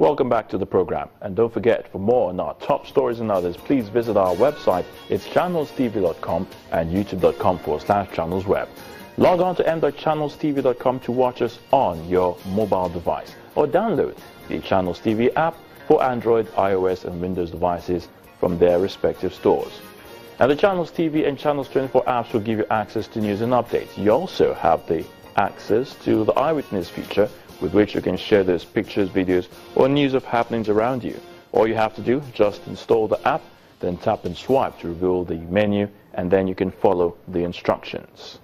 Welcome back to the program. And don't forget, for more on our top stories and others, please visit our website. It's channelstv.com and youtube.com/channelsweb. Log on to m.channelstv.com to watch us on your mobile device, or download the Channels TV app for Android, iOS and Windows devices from their respective stores. Now, the Channels TV and Channels 24 apps will give you access to news and updates. You also have the access to the Eyewitness feature, with which you can share those pictures, videos or news of happenings around you. All you have to do, just install the app, then tap and swipe to reveal the menu, and then you can follow the instructions.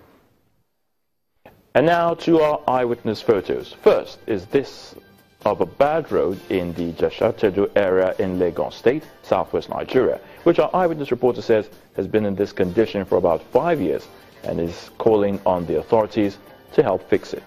And now to our eyewitness photos. First is this of a bad road in the Jesha-Tedo area in Lagos State, southwest Nigeria, which our eyewitness reporter says has been in this condition for about 5 years and is calling on the authorities to help fix it.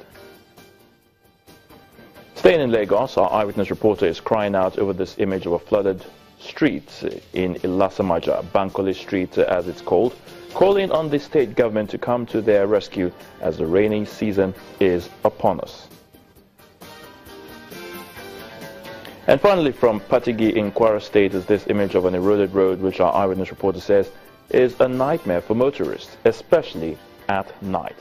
Staying in Lagos, our eyewitness reporter is crying out over this image of a flooded street in Ilasamaja, Bankole Street as it's called, calling on the state government to come to their rescue as the rainy season is upon us. And finally, from Patigi in Kwara State is this image of an eroded road, which our eyewitness reporter says is a nightmare for motorists, especially at night.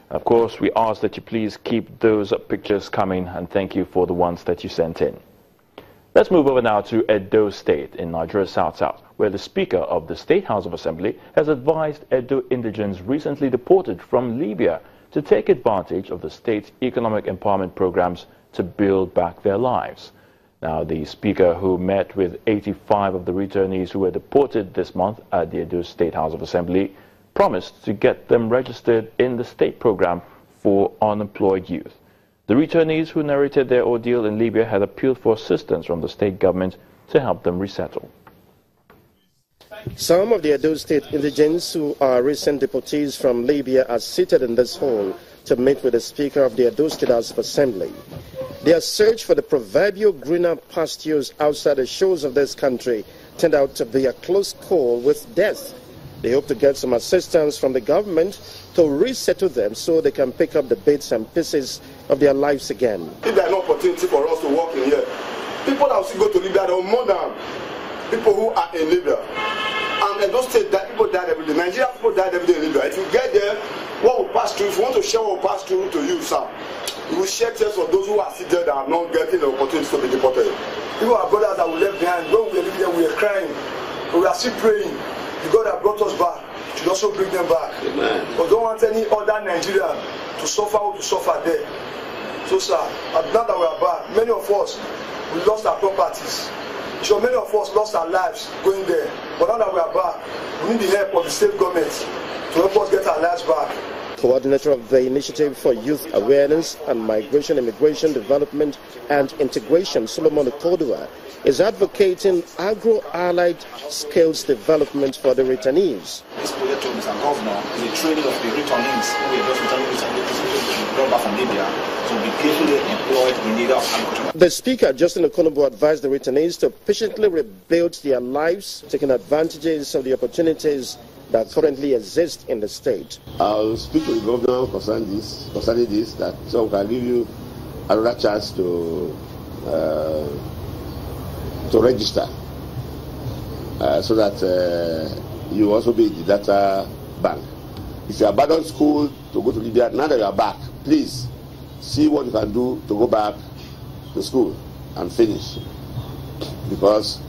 Of course, we ask that you please keep those pictures coming, and thank you for the ones that you sent in. Let's move over now to Edo State in Nigeria's South-South, where the Speaker of the State House of Assembly has advised Edo indigents recently deported from Libya to take advantage of the state's economic empowerment programs to build back their lives. Now, the Speaker, who met with 85 of the returnees who were deported this month at the Edo State House of Assembly, promised to get them registered in the state program for unemployed youth. The returnees who narrated their ordeal in Libya had appealed for assistance from the state government to help them resettle. Some of the Edo State indigents who are recent deportees from Libya are seated in this hall to meet with the Speaker of the Edo State House of Assembly. Their search for the proverbial greener pastures outside the shores of this country turned out to be a close call with death. They hope to get some assistance from the government to resettle them so they can pick up the bits and pieces of their lives again. If there is no opportunity for us to work in here, people that will still go to Libya, there are more than people who are in Libya. And in those states, that people died every day. Nigeria people died every day in Libya. If you get there, what will pass through, if you want to share what will pass through to you, sir, you will share tears for those who are seated that are not getting the opportunity to be deported. People are brothers that we left behind. When we were living there, we were crying. But we are still praying. The God that brought us back should also bring them back. Amen. But don't want any other Nigerian to suffer or to suffer there. So, sir, now that we are back, many of us, we lost our properties. So many of us lost our lives going there. But now that we are back, we need the help of the state government to help us get our lives back. Coordinator of the Initiative for Youth Awareness and Migration, Immigration, Development and Integration, Solomon Okodua, is advocating agro-allied skills development for the returnees. This project to Mr. Governor is the training of the returnees who are just returning back from Libya to be carefully employed in the area of agriculture. The Speaker, Justin Okonobo, advised the returnees to patiently rebuild their lives, taking advantages of the opportunities that currently exist in the state. I'll speak to the governor concerning this, that so can give you another chance to register, so that you also be in the data bank. If you abandon school to go to Libya, now that you are back, please see what you can do to go back to school and finish, because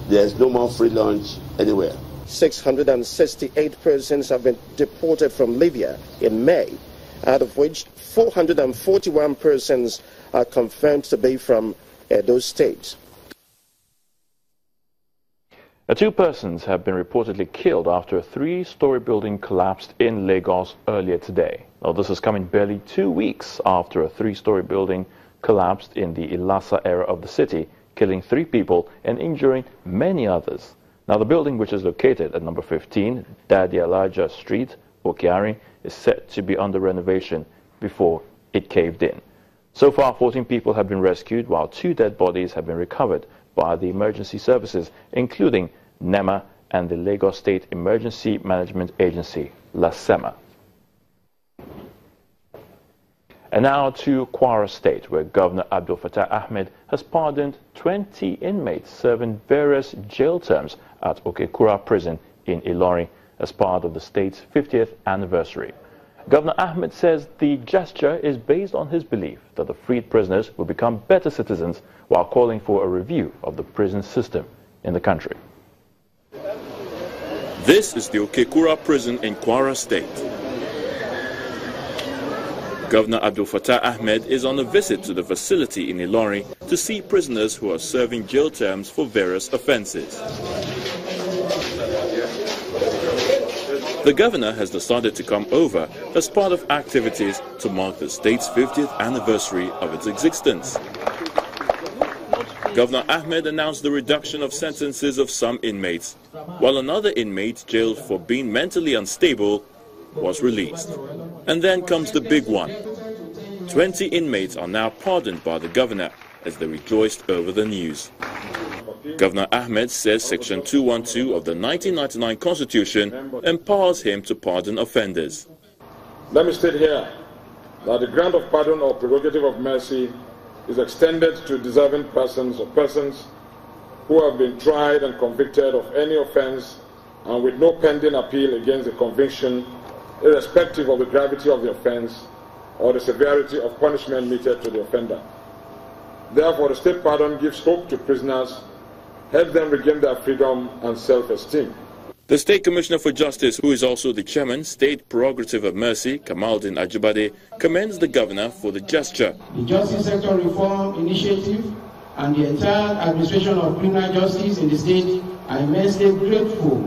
there is no more free lunch anywhere. 668 persons have been deported from Libya in May, out of which 441 persons are confirmed to be from Edo State. Two persons have been reportedly killed after a three-story building collapsed in Lagos earlier today. Now, this is coming barely 2 weeks after a three-story building collapsed in the Ilasa area of the city, killing 3 people and injuring many others. Now, the building, which is located at number 15, Daddy Elijah Street, Okiari, is set to be under renovation before it caved in. So far, 14 people have been rescued, while 2 dead bodies have been recovered by the emergency services, including NEMA and the Lagos State Emergency Management Agency, LASEMA. And now to Kwara State, where Governor Abdul Fattah Ahmed has pardoned 20 inmates serving various jail terms at Okekura Prison in Ilorin as part of the state's 50th anniversary. Governor Ahmed says the gesture is based on his belief that the freed prisoners will become better citizens while calling for a review of the prison system in the country. This is the Okekura Prison in Kwara State. Governor Abdul Fattah Ahmed is on a visit to the facility in Ilorin to see prisoners who are serving jail terms for various offences. The governor has decided to come over as part of activities to mark the state's 50th anniversary of its existence. Governor Ahmed announced the reduction of sentences of some inmates, while another inmate jailed for being mentally unstable was released. And then comes the big one. 20 inmates are now pardoned by the governor as they rejoiced over the news. Governor Ahmed says Section 212 of the 1999 Constitution empowers him to pardon offenders. Let me state here that the grant of pardon or prerogative of mercy is extended to deserving persons or persons who have been tried and convicted of any offense and with no pending appeal against the conviction, irrespective of the gravity of the offense or the severity of punishment meted to the offender. Therefore, the state pardon gives hope to prisoners, helps them regain their freedom and self-esteem. The State Commissioner for Justice, who is also the chairman, State Prerogative of Mercy, Kamaldeen Ajibade, commends the governor for the gesture. The Justice Sector Reform Initiative and the entire administration of criminal justice in the state are immensely grateful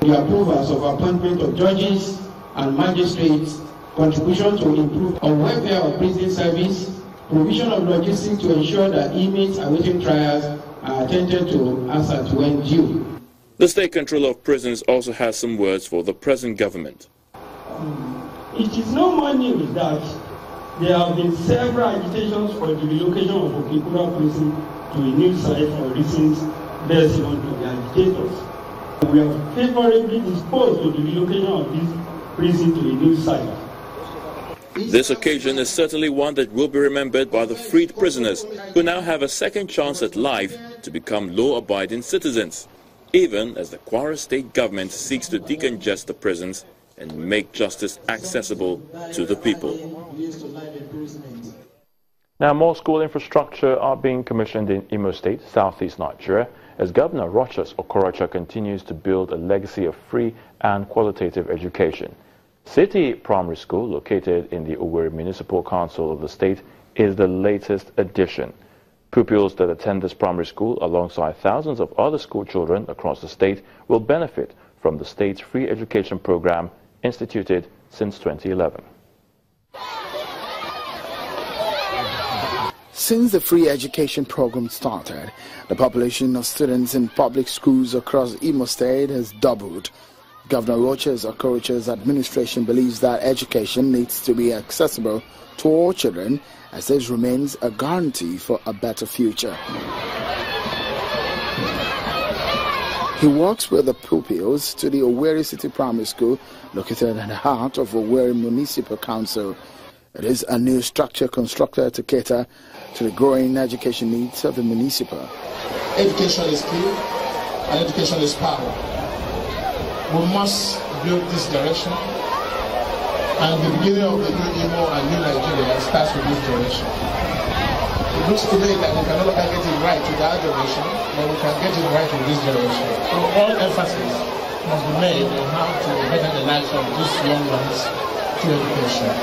for the approvals of appointment of judges and magistrates, contribution to improve the welfare of prison service, provision of logistics to ensure that inmates awaiting trials are attended to as at when due. The State Controller of Prisons also has some words for the present government. It is no more news that there have been several agitations for the relocation of Okekura Prison to a new site for reasons best known to the agitators. We are favorably disposed to the relocation of this prison to a new site. This occasion is certainly one that will be remembered by the freed prisoners who now have a second chance at life to become law-abiding citizens, even as the Kwara State government seeks to decongest the prisons and make justice accessible to the people. Now, more school infrastructure are being commissioned in Imo State, southeast Nigeria, as Governor Rochas Okorocha continues to build a legacy of free and qualitative education. City Primary School, located in the Owerri Municipal Council of the state, is the latest addition. Pupils that attend this primary school, alongside thousands of other school children across the state, will benefit from the state's free education program instituted since 2011. Since the free education program started, the population of students in public schools across Imo State has doubled. Governor Rochas Okorocha's administration believes that education needs to be accessible to all children, as this remains a guarantee for a better future. He works with the pupils to the Owerri City Primary School, located in the heart of Owerri Municipal Council. It is a new structure constructed to cater to the growing education needs of the municipal. Education is key and education is power. We must build this direction, and the beginning of the new Imo and new Nigeria starts with this direction. It looks to me that we can no longer get it right with our generation, but we can get it right with this generation. So all emphasis must be made on how to better the lives of these young ones through education.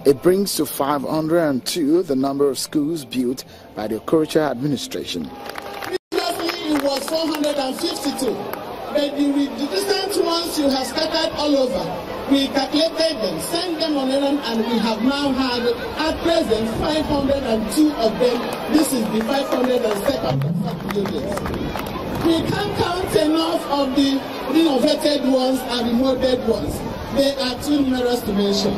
It brings to 502 the number of schools built by the Okorocha administration. Previously it was 452. But the distant ones you have scattered all over, we calculated them, sent them on errand, and we have now had, at present, 502 of them. This is the 502nd buildings. We can't count enough of the renovated ones and remodeled ones. They are too numerous to mention.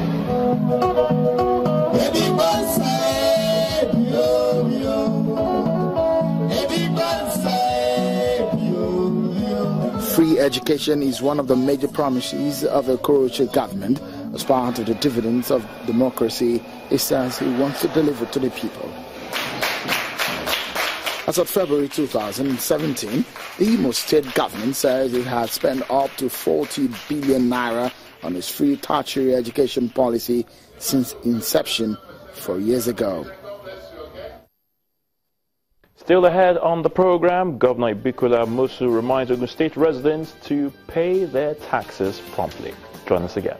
Free education is one of the major promises of the Okorocha government, As part of the dividends of democracy, he says he wants to deliver to the people. As of February 2017, the Imo State government says it has spent up to 40 billion naira on its free tertiary education policy since inception 4 years ago. Still ahead on the program, Governor Ibikola Musu reminds Ogun State residents to pay their taxes promptly. Join us again.